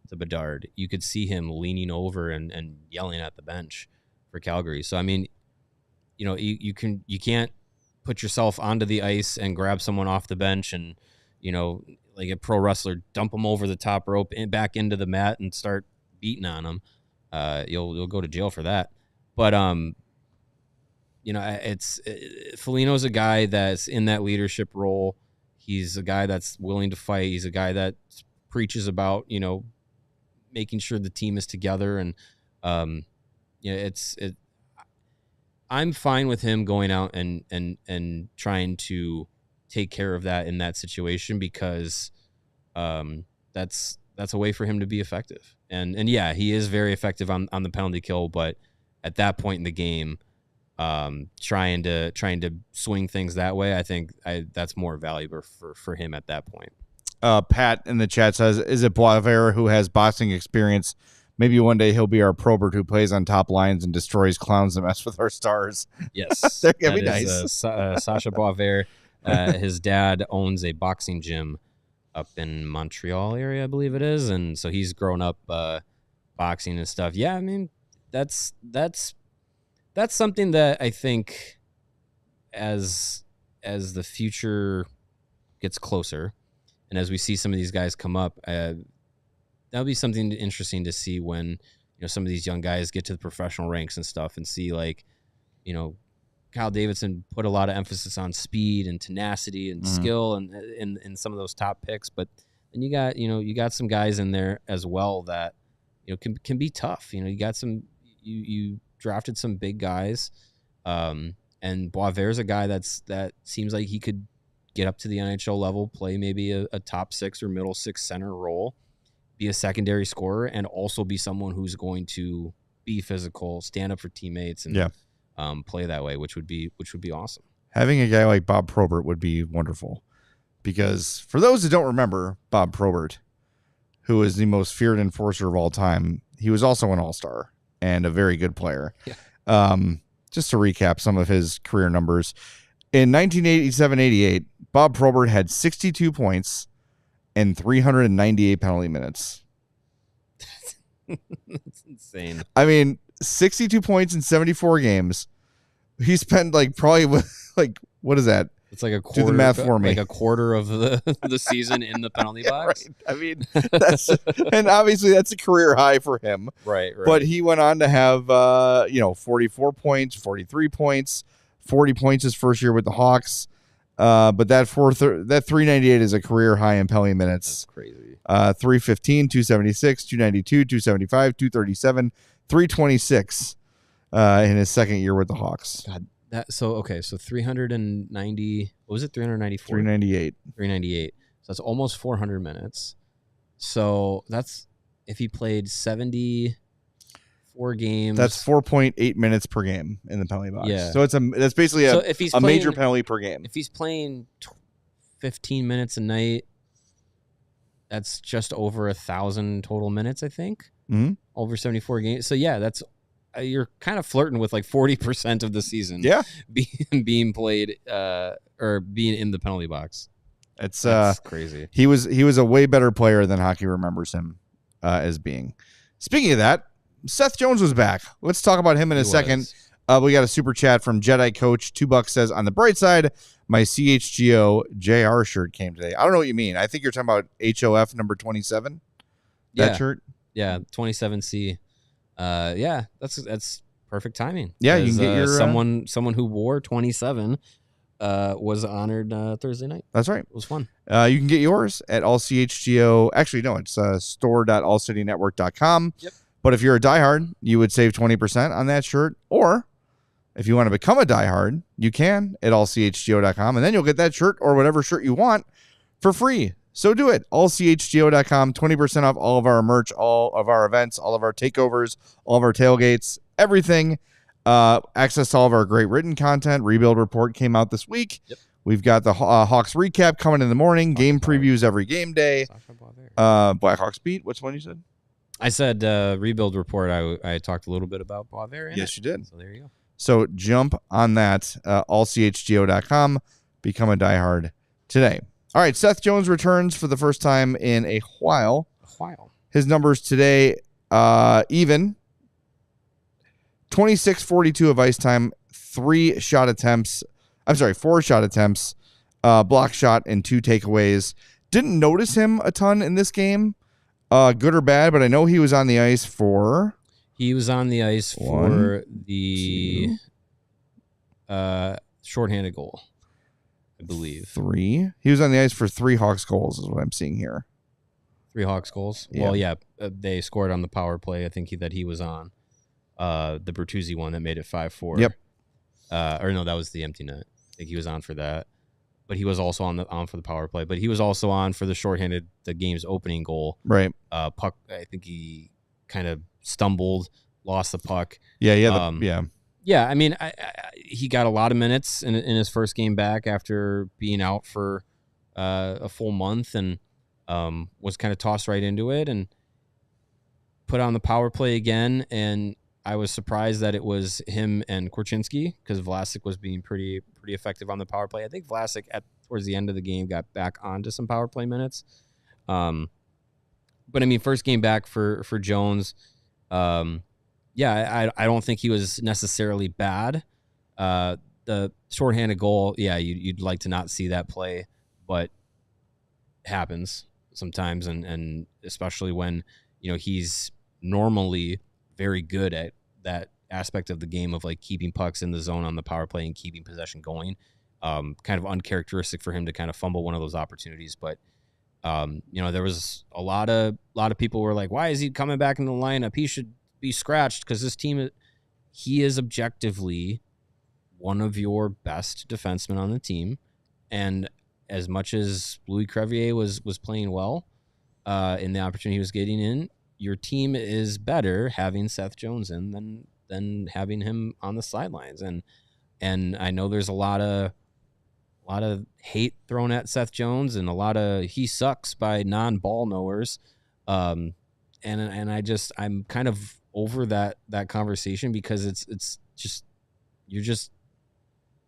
to Bedard, you could see him leaning over and yelling at the bench for Calgary. So, I mean, you can't put yourself onto the ice and grab someone off the bench and, like a pro wrestler, dump them over the top rope and back into the mat and start beating on them. You'll go to jail for that. But Foligno's a guy that's in that leadership role. He's a guy that's willing to fight. He's a guy that preaches about making sure the team is together. And I'm fine with him going out and trying to take care of that in that situation, because that's a way for him to be effective. And he is very effective on the penalty kill, but at that point in the game, trying to swing things that way, I think that's more valuable for him at that point. Pat in the chat says, is it Boisvert who has boxing experience? Maybe one day he'll be our Probert who plays on top lines and destroys clowns that mess with our stars. Yes. That would be nice. Sasha Boisvert. His dad owns a boxing gym up in Montreal area, I believe it is. And so he's grown up boxing and stuff. Yeah, I mean, that's something that I think as the future gets closer and as we see some of these guys come up, that'll be something interesting to see when, some of these young guys get to the professional ranks and stuff, and see, like, Kyle Davidson put a lot of emphasis on speed and tenacity and skill and in some of those top picks. But then you got some guys in there as well that, can be tough. You got you drafted some big guys. And And Boisvert's a guy that seems like he could get up to the NHL level, play maybe a top 6 or middle 6 center role, be a secondary scorer, and also be someone who's going to be physical, stand up for teammates, and play that way, which would be awesome. Having a guy like Bob Probert would be wonderful, because for those who don't remember Bob Probert, who is the most feared enforcer of all time, he was also an all-star and a very good player. Yeah. Just to recap some of his career numbers. In 1987-88, Bob Probert had 62 points and 398 penalty minutes. That's insane. I mean, 62 points in 74 games. He spent probably what is that? It's like a quarter. Do the math for me. Like a quarter of the season in the penalty box. Right. I mean, and obviously that's a career high for him. Right. But he went on to have 44 points, 43 points, 40 points his first year with the Hawks. But that 398 is a career high in penalty minutes. That's crazy. 315, 276, 292, 275, 237, 326 in his second year with the Hawks. God. So 390, what was it? 394? 398. 398. So that's almost 400 minutes. So that's if he played 74 games. That's 4.8 minutes per game in the penalty box. Yeah. So that's basically a major penalty per game. If he's playing 15 minutes a night, that's just over 1,000 total minutes, I think. Mm-hmm. Over 74 games. So yeah, that's you're kind of flirting with 40% of the season. Yeah, being played or being in the penalty box. That's crazy. He was a way better player than hockey remembers him as being. Speaking of that, Seth Jones was back. Let's talk about him in a second. We got a super chat from Jedi Coach. $2 says, on the bright side, my CHGO JR shirt came today. I don't know what you mean. I think you're talking about HOF number 27. That shirt. Yeah, 27C. Yeah, that's perfect timing. Yeah, you can get your someone who wore 27 was honored Thursday night. That's right. It was fun. You can get yours at ALLCHGO. Actually, no, it's store.allcitynetwork.com. Yep. But if you're a diehard, you would save 20% on that shirt. Or if you want to become a diehard, you can at allchgo.com, and then you'll get that shirt or whatever shirt you want for free. So do it. allchgo.com, 20% off all of our merch, all of our events, all of our takeovers, all of our tailgates, everything. Access to all of our great written content. Rebuild report came out this week. Yep. We've got the Hawks recap coming in the morning. Game previews every game day. Blackhawks beat. Which one you said? I said rebuild report. I talked a little bit about Boisvert. Yes, you did. So there you go. So jump on that. allchgo.com. Become a diehard today. All right, Seth Jones returns for the first time in a while. His numbers today, even. 26-42 of ice time, 4 shot attempts, block shot, and 2 takeaways. Didn't notice him a ton in this game, good or bad, but I know he was on the ice for... He was on the ice for the shorthanded goal, I believe. 3. He was on the ice for 3 Hawks goals is what I'm seeing here. 3 Hawks goals? Yeah. Well, yeah, they scored on the power play, I think, that he was on. The Bertuzzi one that made it 5-4. Yep. Or no, that was the empty net. I think he was on for that. But he was also on for the power play. But he was also on for the shorthanded, the game's opening goal. Right. Puck, I think he kind of stumbled, lost the puck. Yeah, Yeah, I mean, he got a lot of minutes in his first game back after being out for a full month, and was kind of tossed right into it and put on the power play again. And I was surprised that it was him and Korchinski, because Vlasic was being pretty effective on the power play. I think Vlasic towards the end of the game got back onto some power play minutes. But I mean, first game back for Jones. Yeah, I don't think he was necessarily bad. The shorthanded goal, yeah, you'd like to not see that play, but it happens sometimes, and especially when he's normally very good at that aspect of the game of keeping pucks in the zone on the power play and keeping possession going. Kind of uncharacteristic for him to kind of fumble one of those opportunities, but there was a lot of people were like, why is he coming back in the lineup? He should be scratched, because this team, he is objectively one of your best defensemen on the team. And as much as Louis Crevier was playing well in the opportunity he was getting in, your team is better having Seth Jones in than having him on the sidelines. And I know there's a lot of hate thrown at Seth Jones and a lot of he sucks by non-ball knowers. And I'm kind of over that conversation because it's just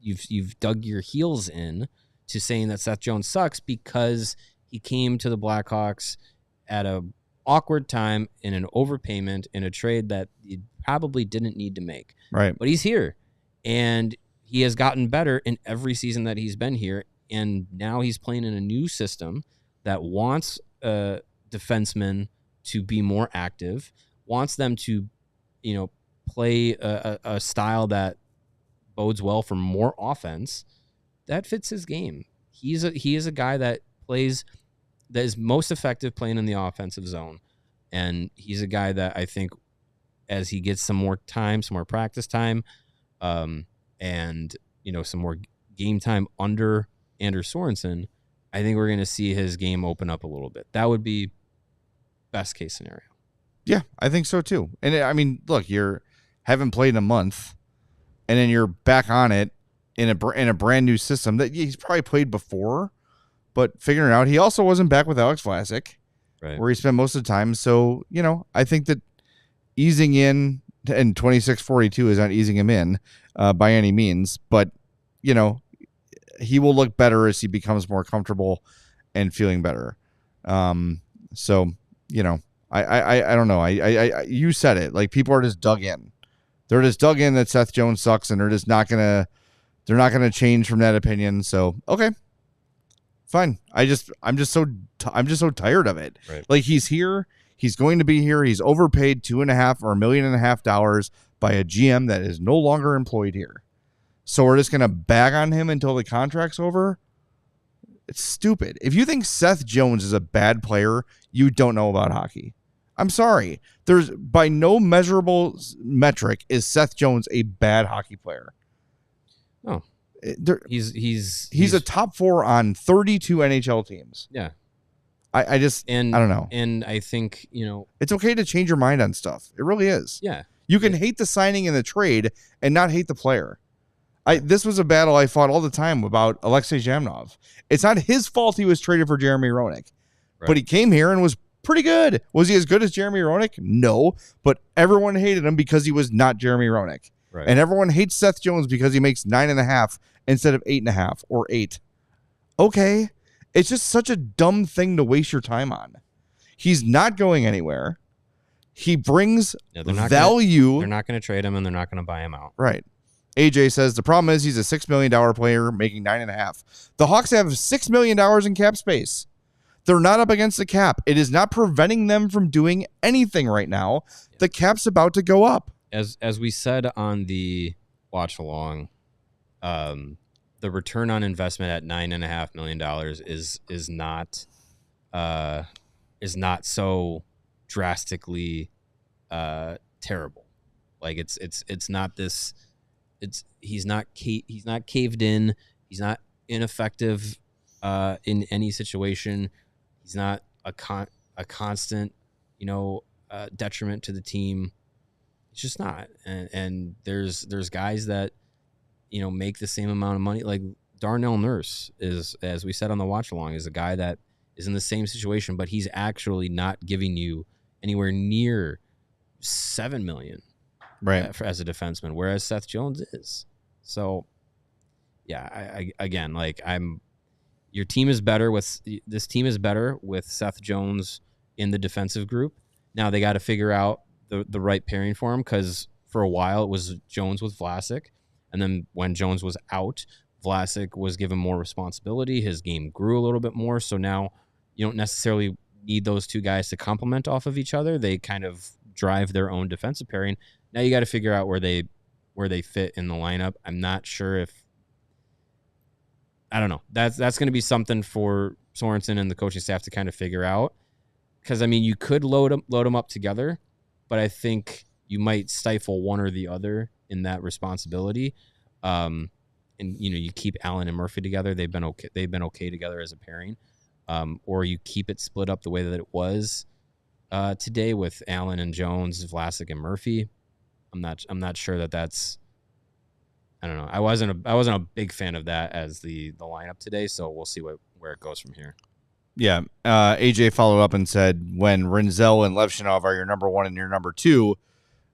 you've dug your heels in to saying that Seth Jones sucks because he came to the Blackhawks at a awkward time in an overpayment in a trade that you probably didn't need to make. Right. But he's here and he has gotten better in every season that he's been here. And now he's playing in a new system that wants defensemen to be more active, wants them to, play a style that bodes well for more offense. That fits his game. He is a guy that is most effective playing in the offensive zone. And he's a guy that I think as he gets some more time, some more practice time, and some more game time under Anders Sorensen, I think we're going to see his game open up a little bit. That would be best case scenario. Yeah, I think so too. And I mean, look, you haven't played in a month, and then you're back on it in a brand new system that he's probably played before, but figuring it out. He also wasn't back with Alex Vlasic, right, where he spent most of the time. So I think that easing in and 26-42 is not easing him in by any means, but he will look better as he becomes more comfortable and feeling better. So I don't know. I you said it. Like, people are just dug in. They're just dug in that Seth Jones sucks, and they're not gonna change from that opinion. So okay, fine. I'm just so tired of it. Right. Like, he's here. He's going to be here. He's overpaid $2.5 or $1.5 million by a GM that is no longer employed here. So we're just gonna bag on him until the contract's over. It's stupid. If you think Seth Jones is a bad player, you don't know about hockey. I'm sorry. There's by no measurable metric is Seth Jones a bad hockey player. Oh, he's a top 4 on 32 NHL teams. Yeah. I don't know. And I think, it's okay to change your mind on stuff. It really is. Yeah. You can hate the signing and the trade and not hate the player. This was a battle I fought all the time about Alexei Zhamnov. It's not his fault he was traded for Jeremy Roenick, but he came here and was pretty good. Was he as good as Jeremy Roenick? No, but everyone hated him because he was not Jeremy Roenick. Right. And everyone hates Seth Jones because he makes 9.5 instead of 8.5 or 8. Okay. It's just such a dumb thing to waste your time on. He's not going anywhere. He brings value. They're not going to trade him, and they're not going to buy him out. Right. AJ says the problem is he's a $6 million player making 9.5. The Hawks have $6 million in cap space. They're not up against the cap. It is not preventing them from doing anything right now. The cap's about to go up. As we said on the watch along, the return on investment at $9.5 million is not so drastically terrible. Like, it's not this. He's not caved in. He's not ineffective in any situation. He's not a constant, detriment to the team. It's just not. And there's guys that, make the same amount of money. Like Darnell Nurse is, as we said on the watch along, is a guy that is in the same situation, but he's actually not giving you anywhere near $7 million. Right. As a defenseman, whereas Seth Jones is. So, yeah, your team is better with Seth Jones in the defensive group. Now they got to figure out the right pairing for him, because for a while it was Jones with Vlasic, and then when Jones was out, Vlasic was given more responsibility. His game grew a little bit more, so now you don't necessarily need those two guys to complement off of each other. They kind of drive their own defensive pairing. Now you got to figure out where they fit in the lineup. I'm not sure I don't know. That's going to be something for Sorensen and the coaching staff to kind of figure out. Because, I mean, you could load them up together, but I think you might stifle one or the other in that responsibility. And you keep Allen and Murphy together. They've been okay. They've been okay together as a pairing. Or you keep it split up the way that it was today with Allen and Jones, Vlasic and Murphy. I'm not sure that's. I don't know. I wasn't a big fan of that as the lineup today. So we'll see where it goes from here. Yeah. AJ followed up and said, when Rinzel and Levshinov are your number 1 and your number 2,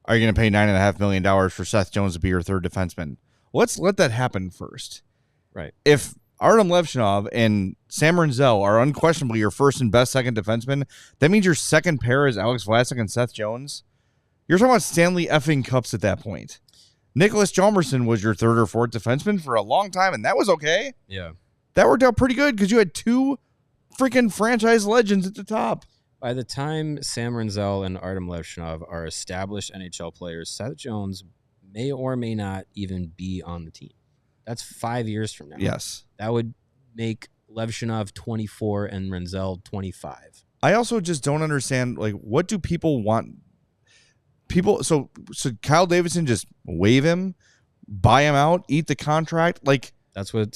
are you going to pay $9.5 million for Seth Jones to be your third defenseman? Let's let that happen first. Right. If Artem Levshinov and Sam Rinzel are unquestionably your first and best second defenseman, that means your second pair is Alex Vlasic and Seth Jones. You're talking about Stanley effing Cups at that point. Nicholas Chalmerson was your third or fourth defenseman for a long time, and that was okay. Yeah. That worked out pretty good because you had 2 freaking franchise legends at the top. By the time Sam Rinzel and Artem Levshinov are established NHL players, Seth Jones may or may not even be on the team. That's 5 years from now. Yes. That would make Levshinov 24 and Rinzel 25. I also just don't understand, like, what do people want? So Kyle Davidson just waive him, buy him out, eat the contract? Like, that's what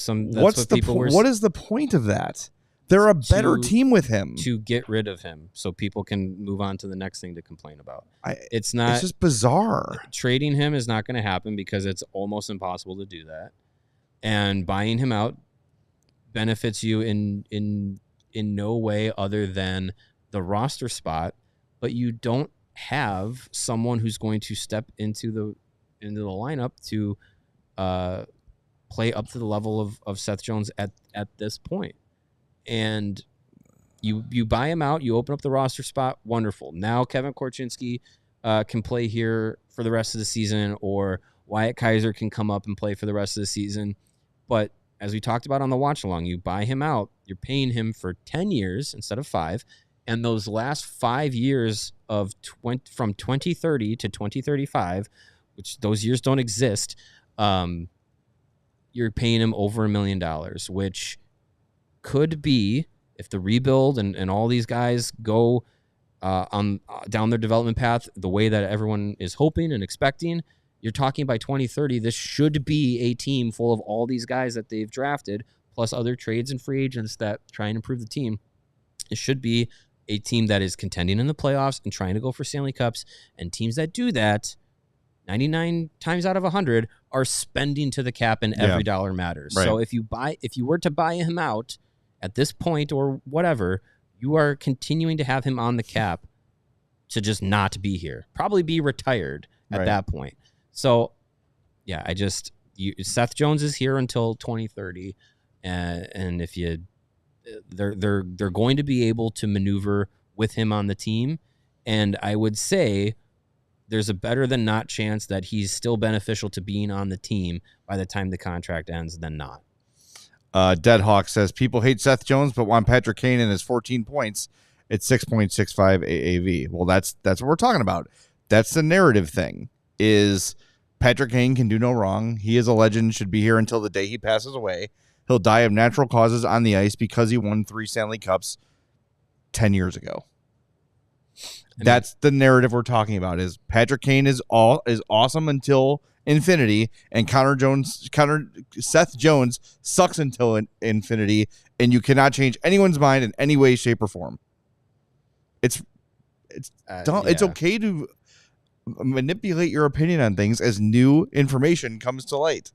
people were. What is the point of that? They're a better team with him. To get rid of him so people can move on to the next thing to complain about. It's just bizarre. Trading him is not going to happen because it's almost impossible to do that. And buying him out benefits you in no way other than the roster spot, but you don't have someone who's going to step into the lineup to play up to the level of Seth Jones at this point. And you buy him out, you open up the roster spot, wonderful. Now Kevin Korchinski can play here for the rest of the season, or Wyatt Kaiser can come up and play for the rest of the season. But as we talked about on the watch along, you buy him out, you're paying him for 10 years instead of 5. And those last 5 years from 2030 to 2035, which those years don't exist, you're paying him over $1 million, which could be, if the rebuild and all these guys go down their development path the way that everyone is hoping and expecting, you're talking by 2030, this should be a team full of all these guys that they've drafted, plus other trades and free agents that try and improve the team. It should be a team that is contending in the playoffs and trying to go for Stanley Cups, and teams that do that 99 times out of 100 are spending to the cap, and every dollar matters. Right. So if you were to buy him out at this point or whatever, you are continuing to have him on the cap to just not be here, probably be retired at that point. So yeah, Seth Jones is here until 2030, and if they're going to be able to maneuver with him on the team, and I would say there's a better than not chance that he's still beneficial to being on the team by the time the contract ends than not. Deadhawk says people hate Seth Jones but want Patrick Kane and his 14 points at 6.65 AAV. Well, that's what we're talking about. That's the narrative thing. Is Patrick Kane can do no wrong. He is a legend, should be here until the day he passes away. He'll die of natural causes on the ice because he won 3 Stanley Cups 10 years ago. That's the narrative we're talking about. Is Patrick Kane is awesome until infinity, and Seth Jones sucks until infinity, and you cannot change anyone's mind in any way, shape, or form. It's okay to manipulate your opinion on things as new information comes to light.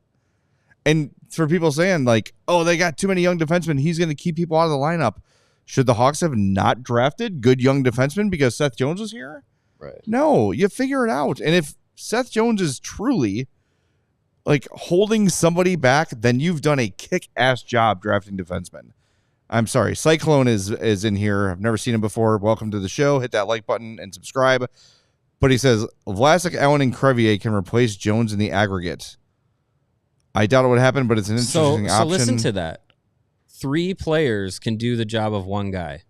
And for people saying like, oh, they got too many young defensemen, he's going to keep people out of the lineup. Should the Hawks have not drafted good young defensemen because Seth Jones was here? Right. No, you figure it out. And if Seth Jones is truly like holding somebody back, then you've done a kick-ass job drafting defensemen. I'm sorry. Cyclone is in here. I've never seen him before. Welcome to the show. Hit that like button and subscribe. But he says, Vlasic, Allen, and Crevier can replace Jones in the aggregate. I doubt it would happen, but it's an interesting option. So listen to that. 3 players can do the job of one guy.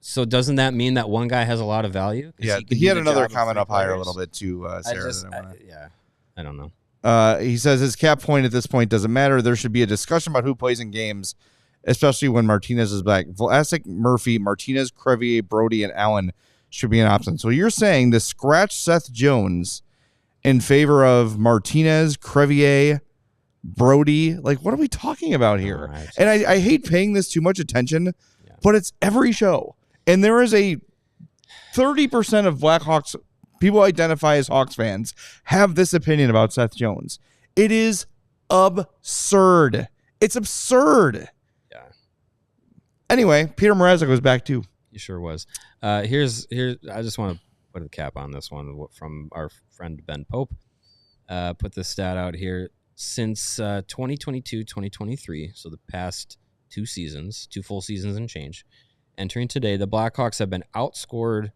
So doesn't that mean that one guy has a lot of value? Yeah, he had another comment up higher a little bit too, Sarah. I don't know. He says his cap point at this point doesn't matter. There should be a discussion about who plays in games, especially when Martinez is back. Vlasic, Murphy, Martinez, Crevier, Brody, and Allen should be an option. So you're saying to scratch Seth Jones in favor of Martinez, Crevier, Brody. Like, what are we talking about here? And I hate paying this too much attention, but it's every show. And there is a 30% of Blackhawks people identify as Hawks fans have this opinion about Seth Jones. It is absurd. It's absurd. Yeah. Anyway, Peter Mrazek was back too. He sure was. Here's. I just want to put a cap on this one from our friend Ben Pope. Put this stat out here. Since 2022-2023, so the past 2 full seasons and change, entering today, the Blackhawks have been outscored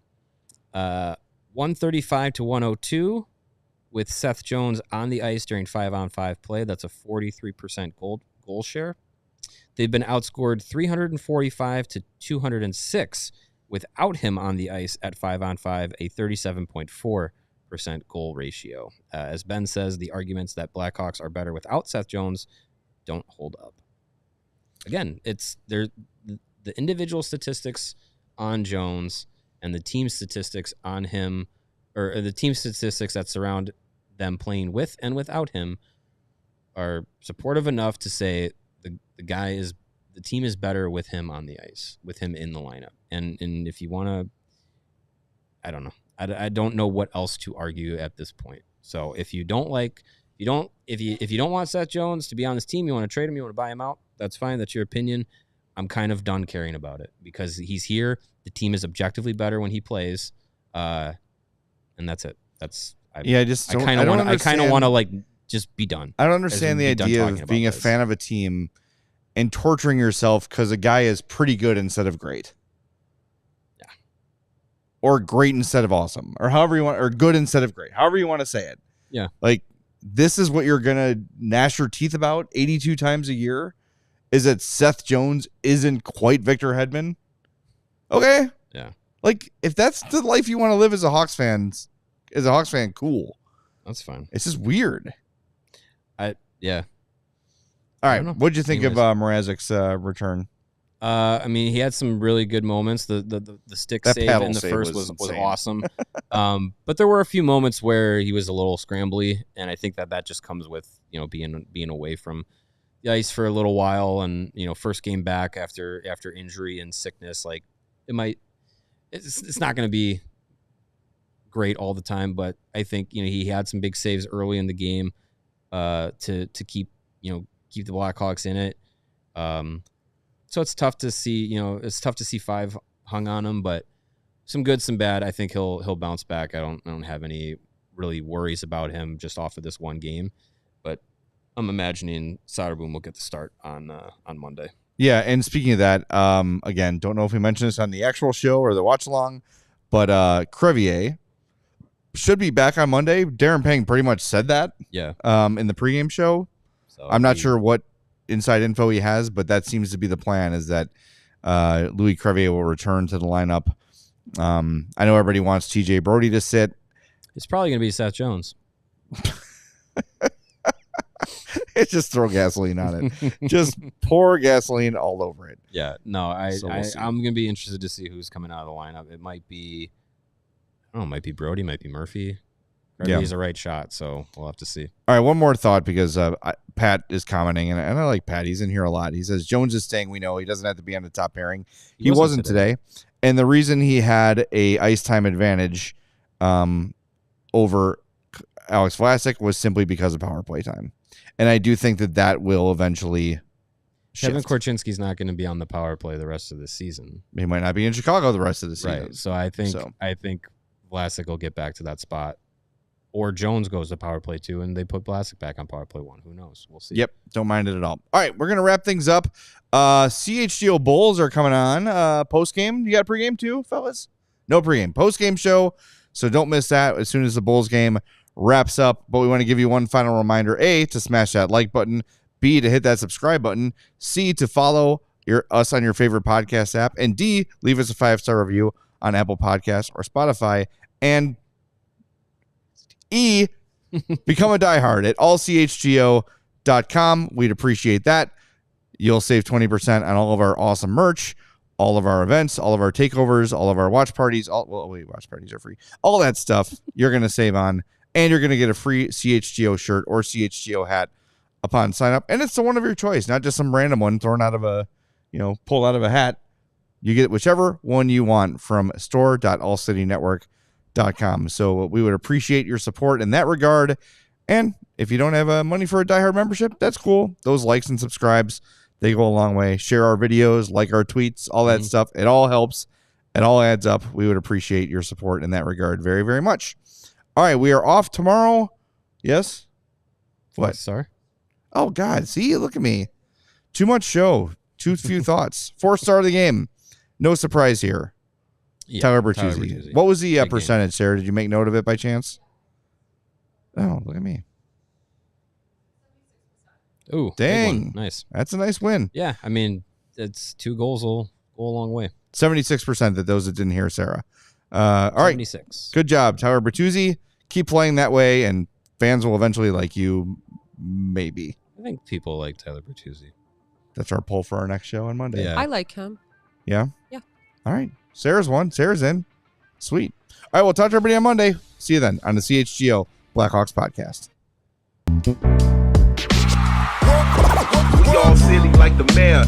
135-102 with Seth Jones on the ice during 5-on-5 play. That's a 43% goal share. They've been outscored 345-206 without him on the ice at 5-on-5, a 37.4% goal ratio. As Ben says, the arguments that Blackhawks are better without Seth Jones don't hold up. Again, it's the individual statistics on Jones and the team statistics on him, or the team statistics that surround them playing with and without him, are supportive enough to say the team is better with him on the ice, with him in the lineup. And if you want to, I don't know. I don't know what else to argue at this point. So if you don't want Seth Jones to be on this team, you want to trade him, you want to buy him out, that's fine. That's your opinion. I'm kind of done caring about it because he's here. The team is objectively better when he plays, and that's it. I kind of want to like just be done. I don't understand the idea of being a fan of a team and torturing yourself because a guy is pretty good instead of great. Yeah. Or great instead of awesome, or however you want, or good instead of great, however you want to say it. Yeah. Like, this is what you're going to gnash your teeth about 82 times a year, is that Seth Jones isn't quite Victor Hedman. Okay. Yeah. Like, if that's the life you want to live as a Hawks fan, cool. That's fine. It's just weird. Yeah. All right. What'd you think of Mrazek's return? I mean, he had some really good moments. The stick save in the first was awesome. But there were a few moments where he was a little scrambly, and I think that just comes with, being away from the ice for a little while, and first game back after injury and sickness. Like, it's not going to be great all the time, but I think he had some big saves early in the game to keep the Blackhawks in it. So it's tough to see, it's tough to see 5 hung on him, but some good, some bad. I think he'll bounce back. I don't have any really worries about him just off of this one game, but I'm imagining Soderboom will get the start on Monday. Yeah, and speaking of that, again, don't know if we mentioned this on the actual show or the watch along, but Crevier should be back on Monday. Darren Pang pretty much said that. Yeah. In the pregame show. So I'm not sure what inside info he has, but that seems to be the plan, is that Louis Crevier will return to the lineup. I know everybody wants TJ Brody to sit. It's probably going to be Seth Jones. It's just throw gasoline on it. Just pour gasoline all over it. Yeah. No, I'm going to be interested to see who's coming out of the lineup. It might be, it might be Brody, might be Murphy. He's a right shot, so we'll have to see. All right, one more thought, because Pat is commenting, and I like Pat. He's in here a lot. He says, Jones is staying. We know he doesn't have to be on the top pairing. He wasn't today. And the reason he had a ice time advantage over Alex Vlasic was simply because of power play time. And I do think that will eventually shift. Kevin Korchinski's not going to be on the power play the rest of the season. He might not be in Chicago the rest of the season. Right. So I think Vlasic will get back to that spot. Or Jones goes to power play 2, and they put Vlasic back on power play 1. Who knows? We'll see. Yep. Don't mind it at all. All right. We're going to wrap things up. CHGO Bulls are coming on post-game. You got pregame too, fellas? No pregame. Post-game show. So don't miss that as soon as the Bulls game wraps up. But we want to give you one final reminder. A, to smash that like button. B, to hit that subscribe button. C, to follow us on your favorite podcast app. And D, leave us a 5-star review on Apple Podcasts or Spotify. And E, become a diehard at allchgo.com. We'd appreciate that. You'll save 20% on all of our awesome merch, all of our events, all of our takeovers, all of our watch parties. Watch parties are free. All that stuff you're going to save on, and you're going to get a free CHGO shirt or CHGO hat upon sign up. And it's the one of your choice, not just some random one thrown out of a, pulled out of a hat. You get whichever one you want from store.allcitynetwork.com. So we would appreciate your support in that regard. And if you don't have money for a Die Hard membership, that's cool. Those likes and subscribes, they go a long way. Share our videos, like our tweets, all that stuff. It all helps. It all adds up. We would appreciate your support in that regard very, very much. All right, we are off tomorrow. Yes? What? Sorry. Oh, God. See, look at me. Too much show. Too few thoughts. 4-star of the game. No surprise here. Yeah, Tyler Bertuzzi. What was the percentage, Sarah? Did you make note of it by chance? Oh, look at me. Ooh, dang. Nice. That's a nice win. Yeah, I mean, it's 2 goals will go a long way. 76% that those that didn't hear Sarah. All right. 76. Good job, Tyler Bertuzzi. Keep playing that way, and fans will eventually like you, maybe. I think people like Tyler Bertuzzi. That's our poll for our next show on Monday. Yeah. I like him. Yeah? Yeah. All right. Sarah's won. Sarah's in. Sweet. All right, we'll talk to everybody on Monday. See you then on the CHGO Blackhawks podcast. We all silly like the mayor.